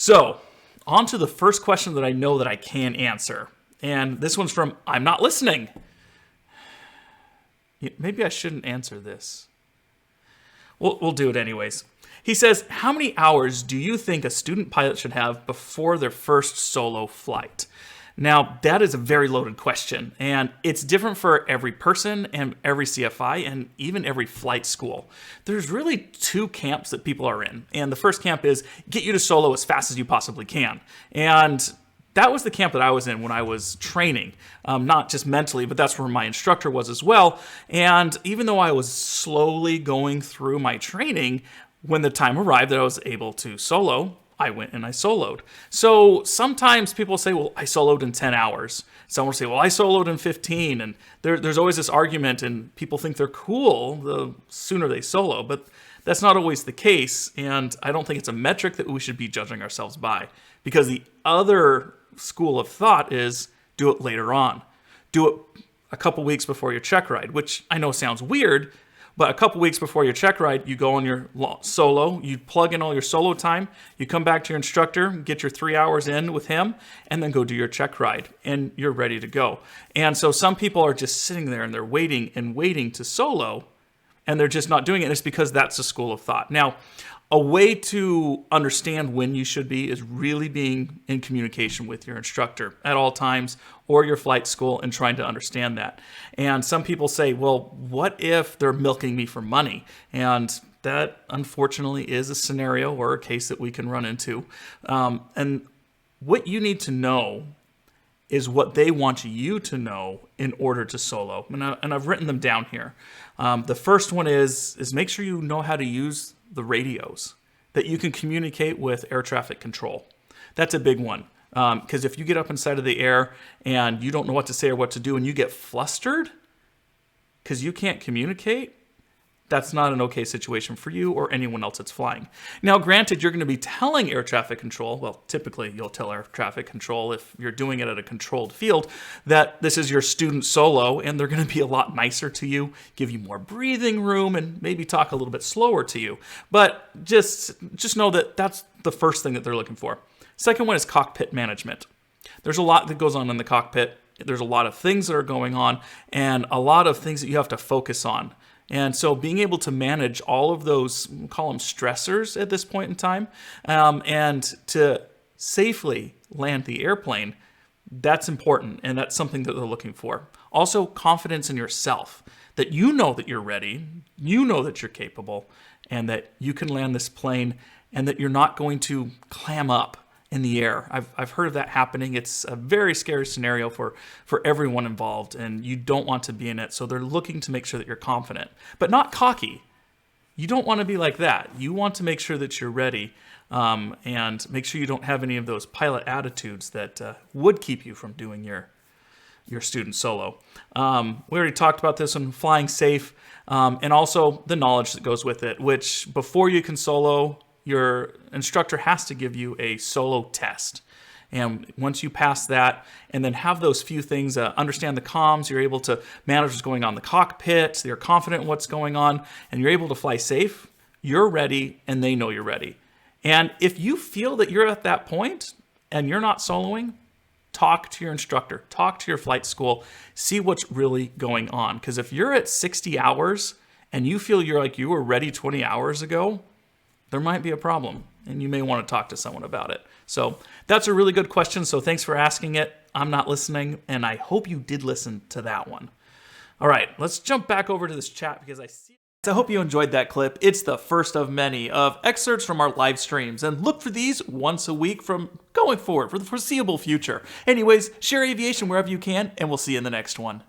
So, on to the first question that I know that I can answer. And this one's from I'm Not Listening. Maybe I shouldn't answer this. We'll do it anyways. He says, how many hours do you think a student pilot should have before their first solo flight? Now, that is a very loaded question, and it's different for every person and every CFI and even every flight school. There's really two camps that people are in, and the first camp is get you to solo as fast as you possibly can. And that was the camp that I was in when I was training, not just mentally, but that's where my instructor was as well. And even though I was slowly going through my training, when the time arrived that I was able to solo, I went and I soloed. So sometimes people say, well, I soloed in 10 hours. Some will say, well, I soloed in 15. And there's always this argument, and people think they're cool the sooner they solo, but that's not always the case. And I don't think it's a metric that we should be judging ourselves by, because the other school of thought is do it later on. Do it a couple weeks before your check ride, which I know sounds weird, but a couple weeks before your check ride, you go on your solo, you plug in all your solo time, you come back to your instructor, get your 3 hours in with him, and then go do your check ride, and you're ready to go. And so some people are just sitting there and they're waiting and waiting to solo, and they're just not doing it. And it's because that's a school of thought. Now, a way to understand when you should be is really being in communication with your instructor at all times, or your flight school, and trying to understand that. And some people say, well, what if they're milking me for money? And that unfortunately is a scenario or a case that we can run into. And what you need to know is what they want you to know in order to solo. And I've written them down here. The first one is make sure you know how to use the radios, that you can communicate with air traffic control. That's a big one. Because if you get up inside of the air and you don't know what to say or what to do, and you get flustered because you can't communicate, that's not an okay situation for you or anyone else that's flying. Now, granted, you're going to be telling air traffic control, well, typically you'll tell air traffic control if you're doing it at a controlled field, that this is your student solo, and they're going to be a lot nicer to you, give you more breathing room, and maybe talk a little bit slower to you. But just know that that's the first thing that they're looking for. Second one is cockpit management. There's a lot that goes on in the cockpit. There's a lot of things that are going on, and a lot of things that you have to focus on. And so being able to manage all of those, we'll call them stressors at this point in time, and to safely land the airplane, that's important, and that's something that they're looking for. Also, confidence in yourself, that you know that you're ready, you know that you're capable, and that you can land this plane, and that you're not going to clam up in the air. I've heard of that happening. It's a very scary scenario for everyone involved, and you don't want to be in it. So they're looking to make sure that you're confident, but not cocky. You don't want to be like that. You want to make sure that you're ready, and make sure you don't have any of those pilot attitudes that would keep you from doing your student solo. We already talked about this on flying safe, and also the knowledge that goes with it, which before you can solo, your instructor has to give you a solo test. And once you pass that and then have those few things, understand the comms, you're able to manage what's going on in the cockpit, so you're confident in what's going on, and you're able to fly safe, you're ready, and they know you're ready. And if you feel that you're at that point and you're not soloing, talk to your instructor, talk to your flight school, see what's really going on. Because if you're at 60 hours and you feel you're like you were ready 20 hours ago, there might be a problem, and you may want to talk to someone about it. So that's a really good question, so thanks for asking it. I'm not listening, and I hope you did listen to that one. All right, let's jump back over to this chat because I hope you enjoyed that clip. It's the first of many of excerpts from our live streams, and look for these once a week from going forward for the foreseeable future. Anyways, share aviation wherever you can, and we'll see you in the next one.